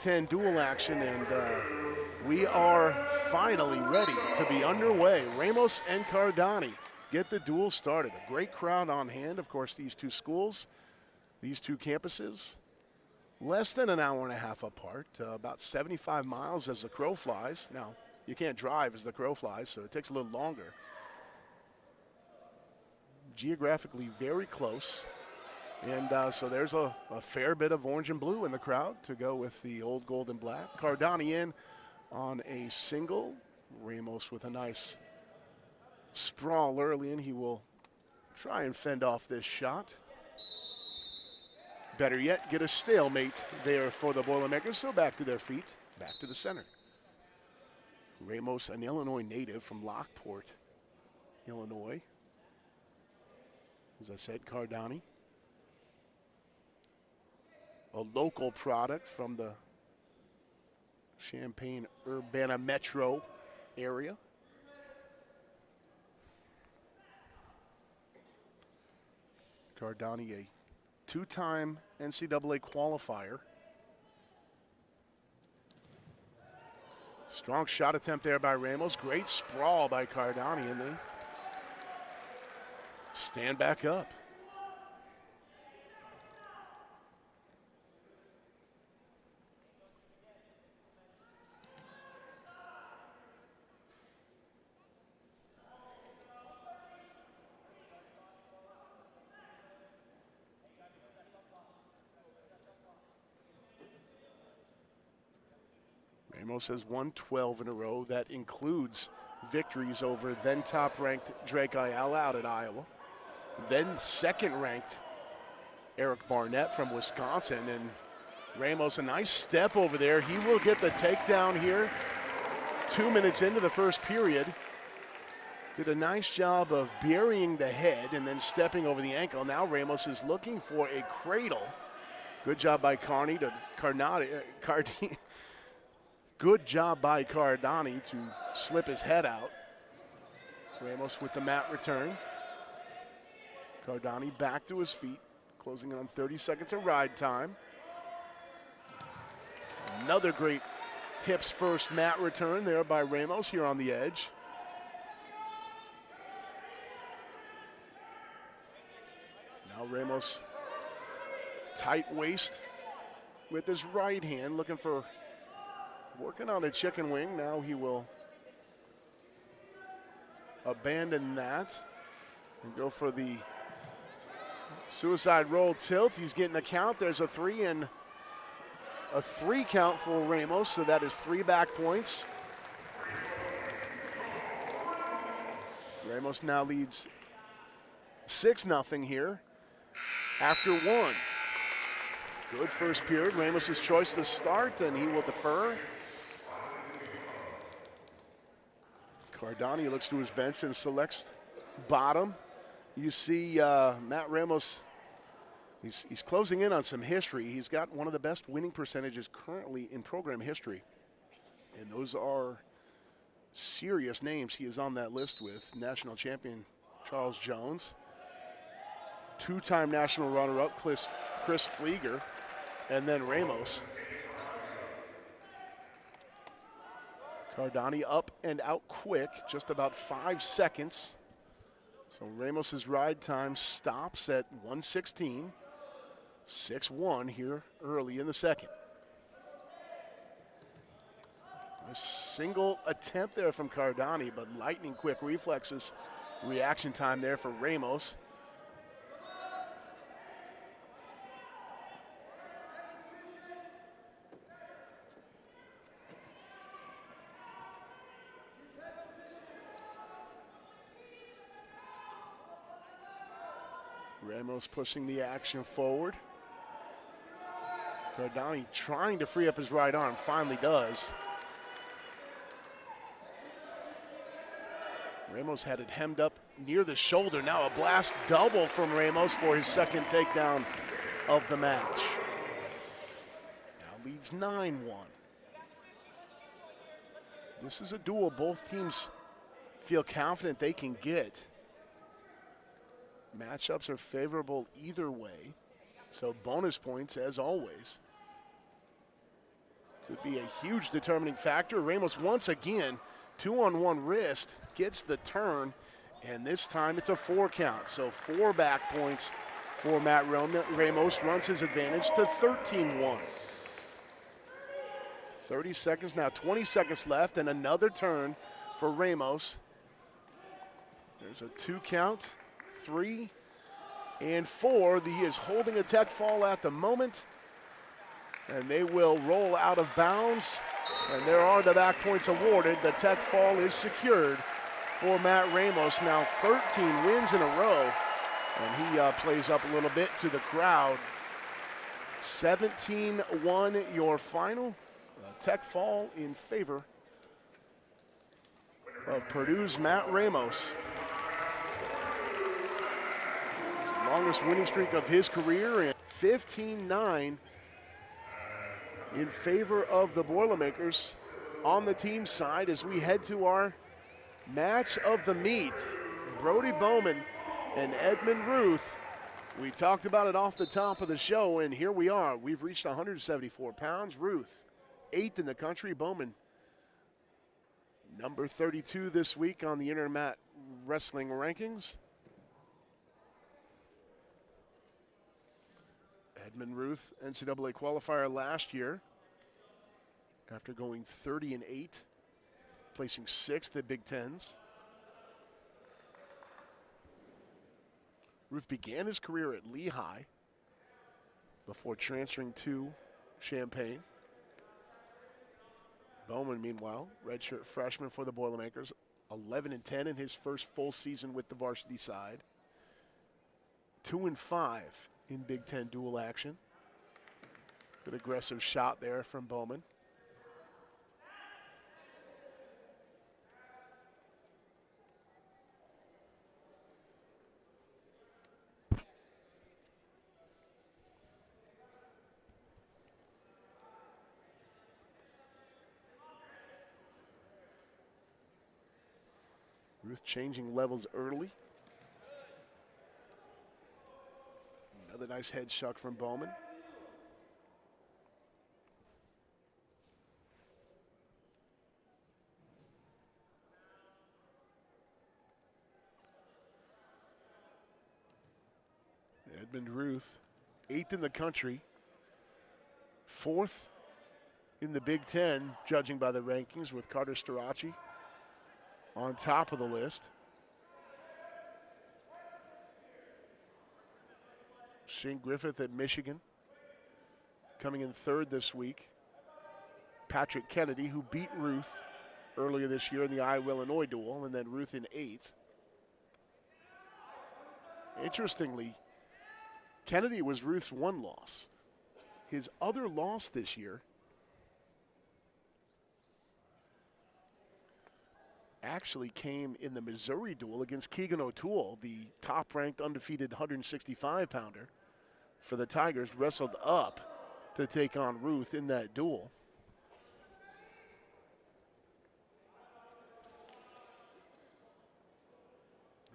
10 duel action, and we are finally ready to be underway. Ramos and Cardani get the duel started. A great crowd on hand. Of course, these two schools, these two campuses, less than an hour and a half apart, about 75 miles as the crow flies. Now, you can't drive as the crow flies, so it takes a little longer. Geographically very close. And so there's a fair bit of orange and blue in the crowd to go with the old gold and black. Cardani in on a single. Ramos with a nice sprawl early, and he will try and fend off this shot. Better yet, get a stalemate there for the Boilermakers. So back to their feet, back to the center. Ramos, an Illinois native from Lockport, Illinois. As I said, Cardani, a local product from the Champaign-Urbana metro area. Cardani, a two-time NCAA qualifier. Strong shot attempt there by Ramos. Great sprawl by Cardani, and they stand back up. Ramos has won 12 in a row. That includes victories over then top-ranked Drake Ayala out at Iowa, then second-ranked Eric Barnett from Wisconsin. And Ramos, a nice step over there. He will get the takedown here 2 minutes into the first period. Did a nice job of burying the head and then stepping over the ankle. Now Ramos is looking for a cradle. Good job by Cardani. Good job by Cardani to slip his head out. Ramos with the mat return. Cardani back to his feet, closing in on 30 seconds of ride time. Another great hips first mat return there by Ramos here on the edge. Now Ramos, tight waist with his right hand, looking for, working on a chicken wing. Now he will abandon that and go for the suicide roll tilt. He's getting a count. There's a three and a 3 count for Ramos, so that is 3 back points. Ramos now leads 6-0 here after 1. Good first period. Ramos's choice to start, and he will defer. Cardani looks to his bench and selects bottom. You see Matt Ramos, he's closing in on some history. He's got one of the best winning percentages currently in program history. And those are serious names he is on that list with. National champion Charles Jones, 2-time national runner-up Chris Flieger, and then Ramos. Cardani up and out quick, just about 5 seconds. So Ramos's ride time stops at 1:16. 6-1 here early in the second. A single attempt there from Cardani, but lightning quick reflexes. Reaction time there for Ramos. Ramos pushing the action forward. Cardani trying to free up his right arm, finally does. Ramos had it hemmed up near the shoulder. Now a blast double from Ramos for his second takedown of the match. Now leads 9-1. This is a duel both teams feel confident they can get. Matchups are favorable either way, so bonus points as always. Could be a huge determining factor. Ramos once again, 2-on-1 wrist, gets the turn, and this time it's a 4 count. So 4 back points for Matt Ramos, runs his advantage to 13-1. 30 seconds now, 20 seconds left, and another turn for Ramos. There's a 2 count, 3 and 4. He is holding a tech fall at the moment, and they will roll out of bounds, and there are the back points awarded. The tech fall is secured for Matt Ramos. Now 13 wins in a row, and he plays up a little bit to the crowd. 17-1 your final. Tech fall in favor of Purdue's Matt Ramos. The longest winning streak of his career, and 15-9 in favor of the Boilermakers on the team side as we head to our match of the meet. Brody Bowman and Edmund Ruth. We talked about it off the top of the show, and here we are. We've reached 174 pounds. Ruth, 8th in the country. Bowman, number 32 this week on the Intermat Wrestling rankings. Edmund Ruth, NCAA qualifier last year after going 30-8, placing 6th at Big Tens. Ruth began his career at Lehigh before transferring to Champaign. Bowman, meanwhile, redshirt freshman for the Boilermakers, 11-10 in his first full season with the varsity side. 2-5 in Big Ten dual action. Good aggressive shot there from Bowman. Ruth changing levels early. Another nice head shuck from Bowman. Edmund Ruth, 8th in the country, 4th in the Big Ten, judging by the rankings, with Carter Starachi on top of the list. Shane Griffith at Michigan, coming in 3rd this week. Patrick Kennedy, who beat Ruth earlier this year in the Iowa-Illinois duel, and then Ruth in 8th. Interestingly, Kennedy was Ruth's 1 loss. His other loss this year actually came in the Missouri duel against Keegan O'Toole, the top-ranked undefeated 165-pounder for the Tigers, wrestled up to take on Ruth in that duel.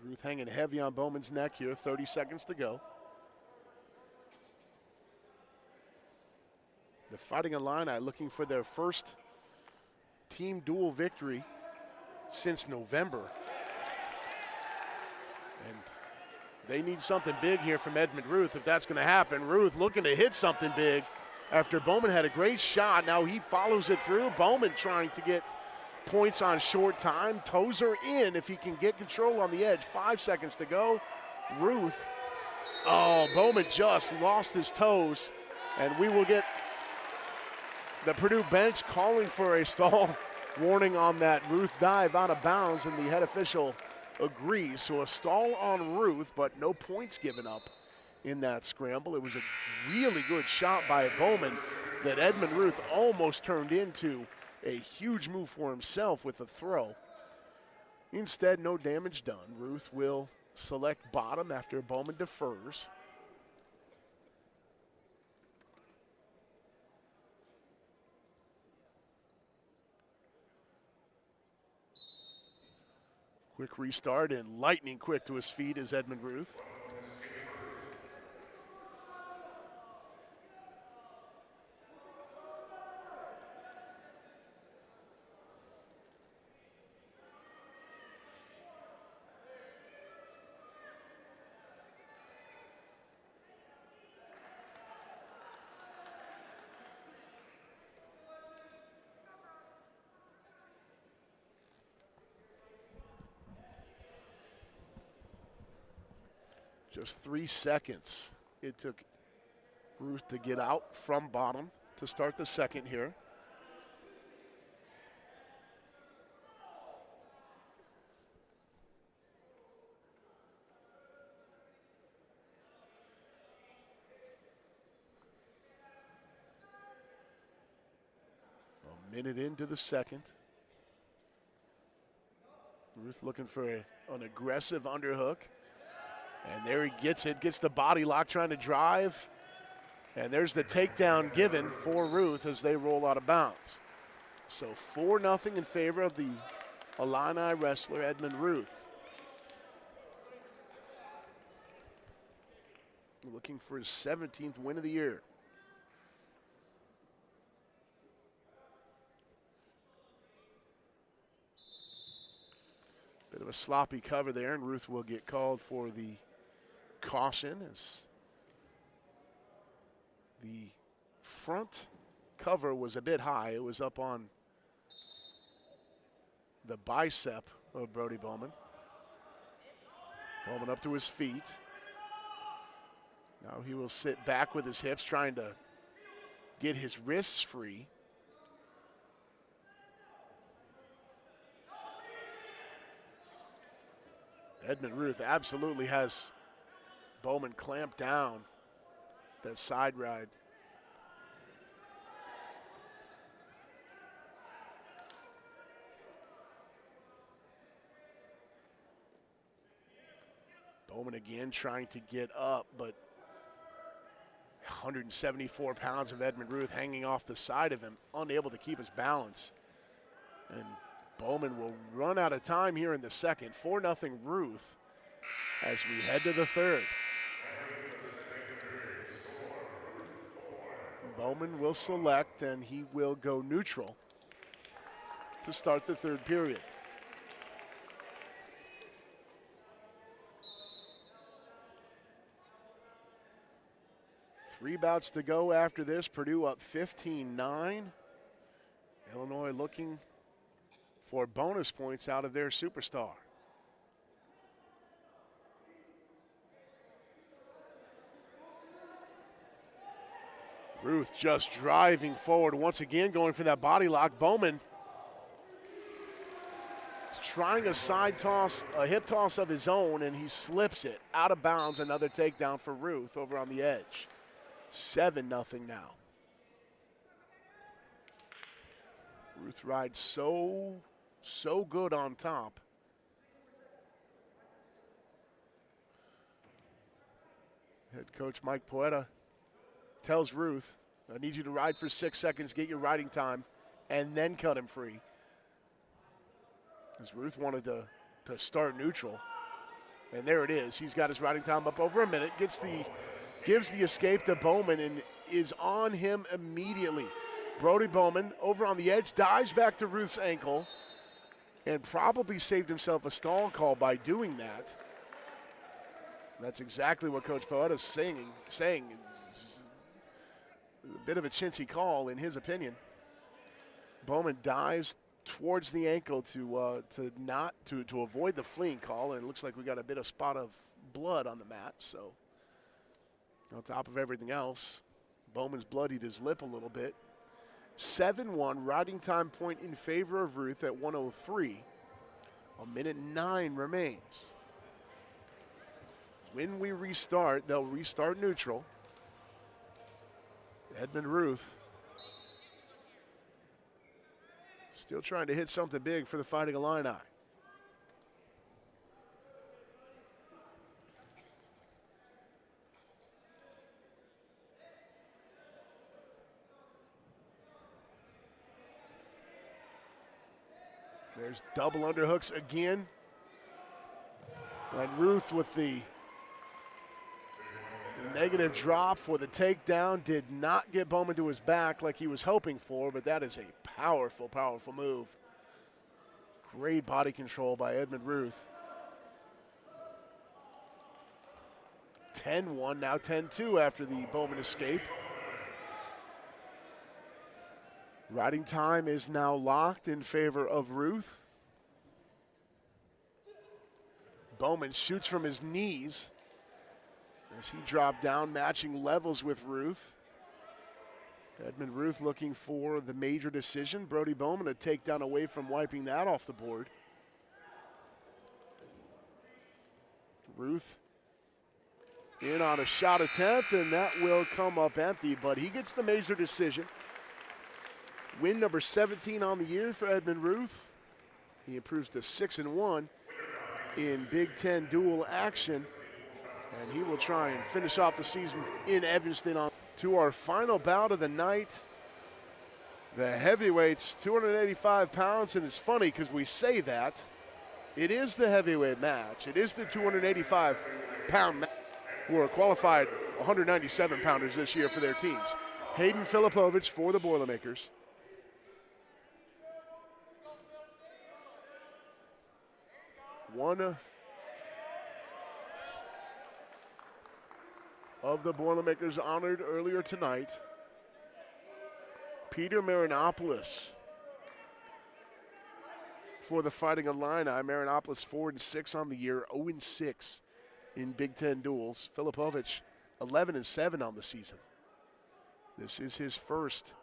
Ruth hanging heavy on Bowman's neck here, 30 seconds to go. The Fighting Illini looking for their first team duel victory since November. And they need something big here from Edmund Ruth if that's going to happen. Ruth looking to hit something big after Bowman had a great shot. Now he follows it through. Bowman trying to get points on short time. Toes are in if he can get control on the edge. 5 seconds to go. Ruth, oh, Bowman just lost his toes, and we will get the Purdue bench calling for a stall warning on that Ruth dive out of bounds, and the head official agrees. So a stall on Ruth, but no points given up in that scramble. It was a really good shot by Bowman that Edmund Ruth almost turned into a huge move for himself with a throw. Instead, no damage done. Ruth will select bottom after Bowman defers. Quick restart, and lightning quick to his feet is Edmund Ruth. Just 3 seconds it took Ruth to get out from bottom to start the second here. A minute into the second. Ruth looking for an aggressive underhook. And there he gets it, gets the body lock, trying to drive. And there's the takedown given for Ruth as they roll out of bounds. So 4-0 in favor of the Illini wrestler, Edmund Ruth. Looking for his 17th win of the year. Bit of a sloppy cover there, and Ruth will get called for the caution as the front cover was a bit high. It was up on the bicep of Brody Bowman. Bowman up to his feet. Now he will sit back with his hips, trying to get his wrists free. Edmund Ruth absolutely has Bowman clamped down that side ride. Bowman again trying to get up, but 174 pounds of Edmund Ruth hanging off the side of him, unable to keep his balance. And Bowman will run out of time here in the second. 4-0 Ruth as we head to the third. Bowman will select, and he will go neutral to start the third period. Three bouts to go after this. Purdue up 15-9. Illinois looking for bonus points out of their superstar. Ruth just driving forward once again, going for that body lock. Bowman is trying a side toss, a hip toss of his own, and he slips it out of bounds. Another takedown for Ruth over on the edge. 7-0 now. Ruth rides so good on top. Head coach Mike Poeta tells Ruth, I need you to ride for 6 seconds, get your riding time, and then cut him free. Because Ruth wanted to start neutral. And there it is. He's got his riding time up over a minute, gives the escape to Bowman, and is on him immediately. Brody Bowman over on the edge, dives back to Ruth's ankle, and probably saved himself a stall call by doing that. That's exactly what Coach Poeta is saying. A bit of a chintzy call in his opinion. Bowman dives towards the ankle to avoid the fleeing call, and it looks like we got a bit of spot of blood on the mat. So on top of everything else, Bowman's bloodied his lip a little bit. 7-1, riding time point in favor of Ruth at 1:03. A minute 9 remains. When we restart, they'll restart neutral. Edmund Ruth still trying to hit something big for the Fighting Illini. There's double underhooks again. And Ruth with the negative drop for the takedown. Did not get Bowman to his back like he was hoping for, but that is a powerful, powerful move. Great body control by Edmund Ruth. 10-1, now 10-2 after the Bowman escape. Riding time is now locked in favor of Ruth. Bowman shoots from his knees. as he dropped down, matching levels with Ruth. Edmund Ruth looking for the major decision. Brody Bowman a takedown away from wiping that off the board. Ruth in on a shot attempt, and that will come up empty, but he gets the major decision. Win number 17 on the year for Edmund Ruth. He improves to 6-1 in Big Ten dual action, and he will try and finish off the season in Evanston. To our final bout of the night, the heavyweights, 285 pounds, and it's funny because we say that. It is the heavyweight match. It is the 285-pound match, who are qualified 197-pounders this year for their teams. Hayden Filipovich for the Boilermakers. One of the Boilermakers honored earlier tonight, Peter Marinopoulos for the Fighting Illini. Marinopoulos 4-6 on the year, 0-6 in Big Ten duels. Filipovich 11-7 on the season. This is his first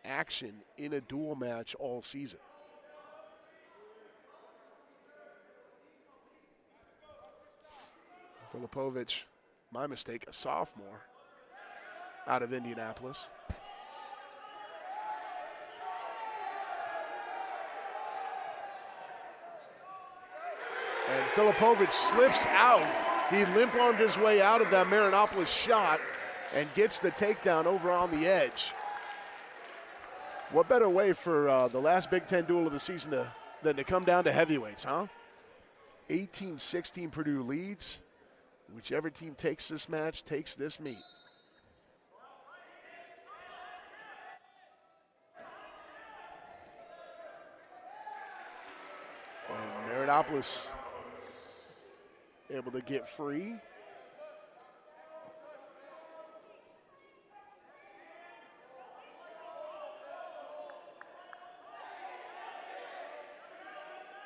action in a dual match all season. Filipovich, my mistake, a sophomore out of Indianapolis. And Filipovich slips out. He limp-armed his way out of that Marinopoulos shot and gets the takedown over on the edge. What better way for the last Big Ten duel of the season than to come down to heavyweights, huh? 18-16 Purdue leads. Whichever team takes this match takes this meet. And Marinopoulos able to get free.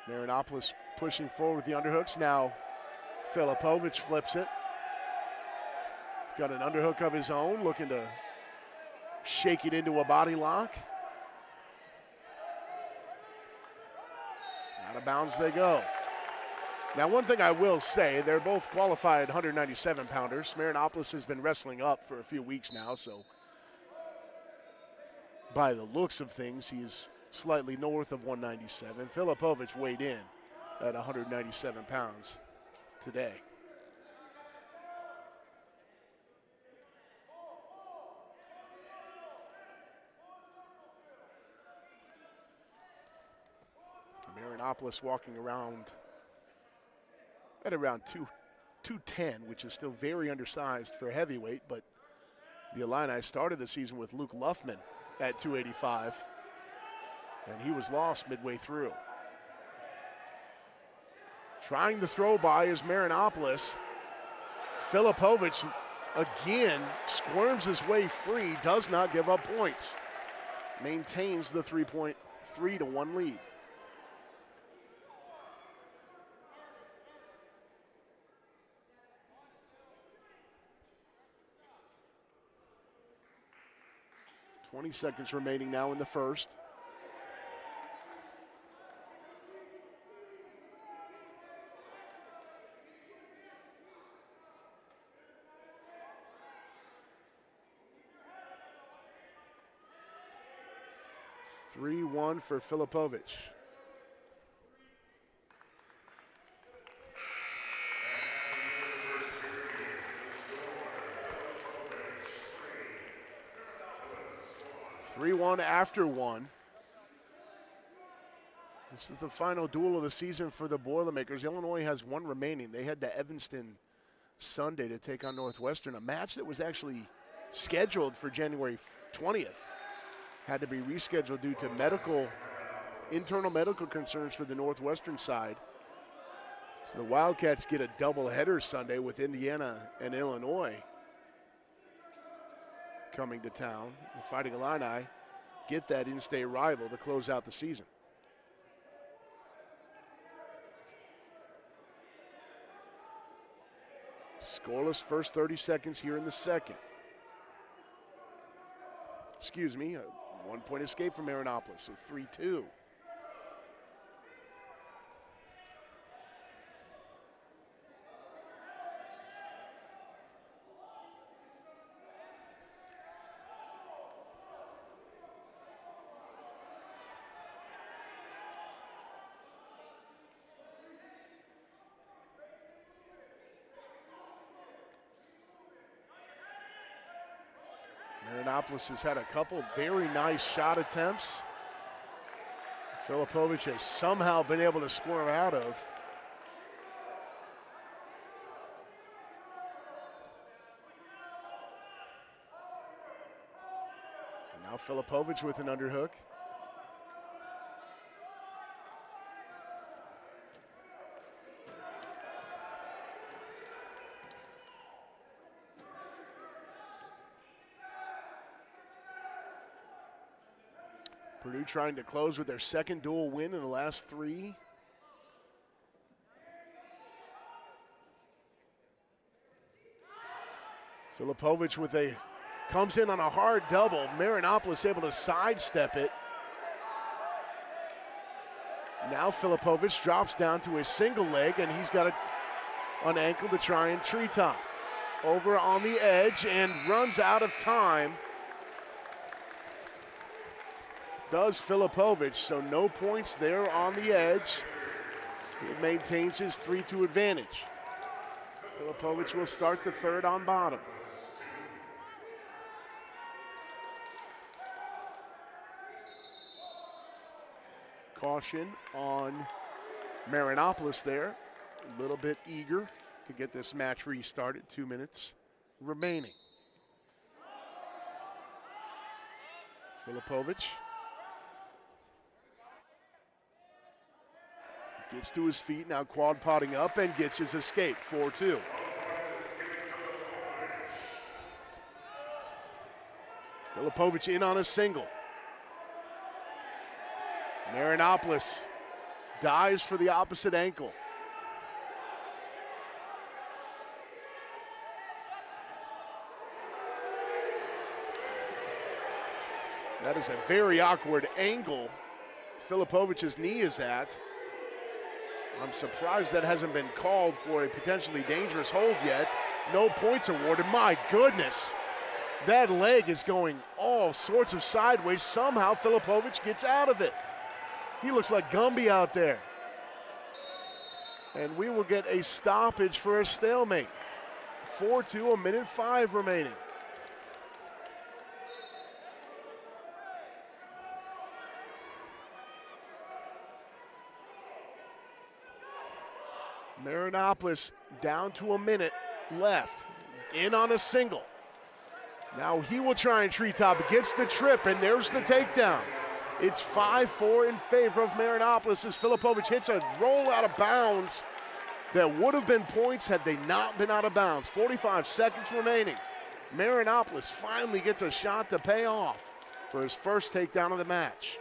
Marinopoulos pushing forward with the underhooks. Now Filipovich flips it. He's got an underhook of his own, looking to shake it into a body lock. Out of bounds they go. Now, one thing I will say, they're both qualified 197-pounders. Marinopoulos has been wrestling up for a few weeks now, so by the looks of things, he's slightly north of 197. Filipovich weighed in at 197 pounds today. Marinopoulos walking around at around 210, which is still very undersized for heavyweight, but the Illini started the season with Luke Luffman at 285, and he was lost midway through. Trying to throw by is Marinopoulos. Filipovich again squirms his way free, does not give up points. Maintains the 3-1 lead. .20 seconds remaining now in the first. .31 for Filipovich. .31 after one. This is the final duel of the season for the Boilermakers. Illinois has one remaining. They head to Evanston Sunday to take on Northwestern, a match that was actually scheduled for January 20th. Had to be rescheduled due to internal medical concerns for the Northwestern side. So the Wildcats get a doubleheader Sunday with Indiana and Illinois coming to town. The Fighting Illini get that in-state rival to close out the season. Scoreless first 30 seconds here in the second. Excuse me, a 1-point escape from Marinopolis, so 3-2. Marinopolis has had a couple very nice shot attempts. Filipovic has somehow been able to score out of. And now Filipovic with an underhook. Purdue trying to close with their second dual win in the last 3. Filipovic comes in on a hard double. Marinopolis able to sidestep it. Now Filipovic drops down to his single leg, and he's got an ankle to try and treetop. Over on the edge and runs out of time. Does Filipovic, so no points there on the edge. He maintains his 3-2 advantage. Filipovic will start the third on bottom. Caution on Marinopolis there. A little bit eager to get this match restarted. 2 minutes remaining. Filipovic gets to his feet, now quad potting up and gets his escape, 4-2. Filipovic in on a single. Marinopolis dives for the opposite ankle. That is a very awkward angle Filipovic's knee is at. I'm surprised that hasn't been called for a potentially dangerous hold yet. No points awarded. My goodness. That leg is going all sorts of sideways. Somehow Filipovic gets out of it. He looks like Gumby out there. And we will get a stoppage for a stalemate. 4-2, a minute 5 remaining. Marinopolis down to a minute left. In on a single. Now he will try and treetop. It gets the trip, and there's the takedown. It's 5-4 in favor of Marinopolis as Filipovic hits a roll out of bounds that would have been points had they not been out of bounds. 45 seconds remaining. Marinopolis finally gets a shot to pay off for his first takedown of the match.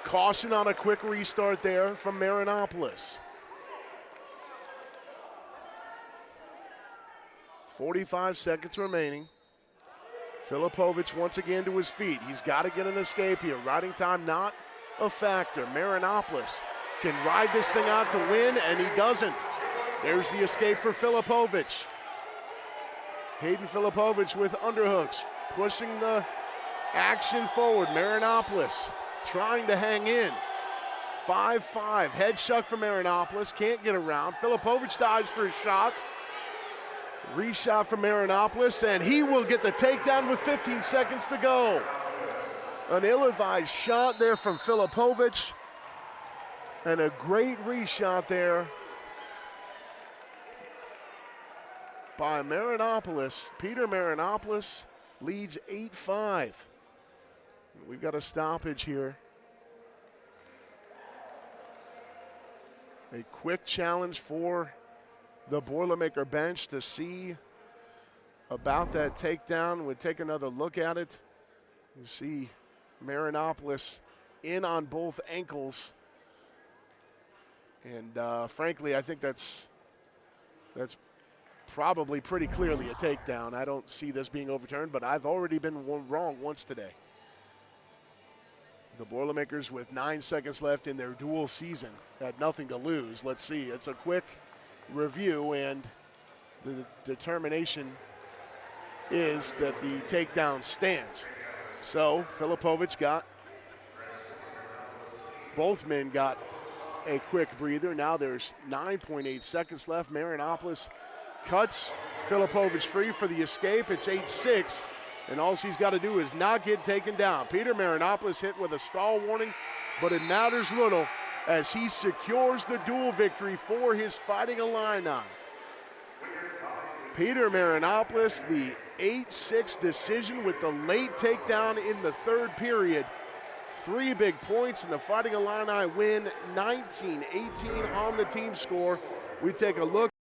Caution on a quick restart there from Marinopolis. 45 seconds remaining. Filipovic once again to his feet. He's got to get an escape here. Riding time not a factor. Marinopolis can ride this thing out to win, and he doesn't. There's the escape for Filipovic. Hayden Filipovic with underhooks, pushing the action forward. Marinopolis trying to hang in. 5-5, head shuck from Marinopolis, can't get around. Filipovic dives for his shot. Reshot from Marinopolis, and he will get the takedown with 15 seconds to go. An ill-advised shot there from Filipovic, and a great reshot there by Marinopolis. Peter Marinopolis leads 8-5. We've got a stoppage here. A quick challenge for the Boilermaker bench to see about that takedown. We'll take another look at it. You see Marinopolis in on both ankles. And frankly, I think that's probably pretty clearly a takedown. I don't see this being overturned, but I've already been wrong once today. The Boilermakers with 9 seconds left in their dual season had nothing to lose. Let's see. It's a quick review, and the determination is that the takedown stands. So Filipovic both men got a quick breather. Now there's 9.8 seconds left. Marinopoulos cuts Filipovic free for the escape. It's 8-6, and all she's got to do is not get taken down. Peter Marinopoulos hit with a stall warning, but it matters little as he secures the dual victory for his Fighting Illini. Peter Marinopoulos, the 8-6 decision with the late takedown in the third period. 3 big points, and the Fighting Illini win 19-18 on the team score. We take a look.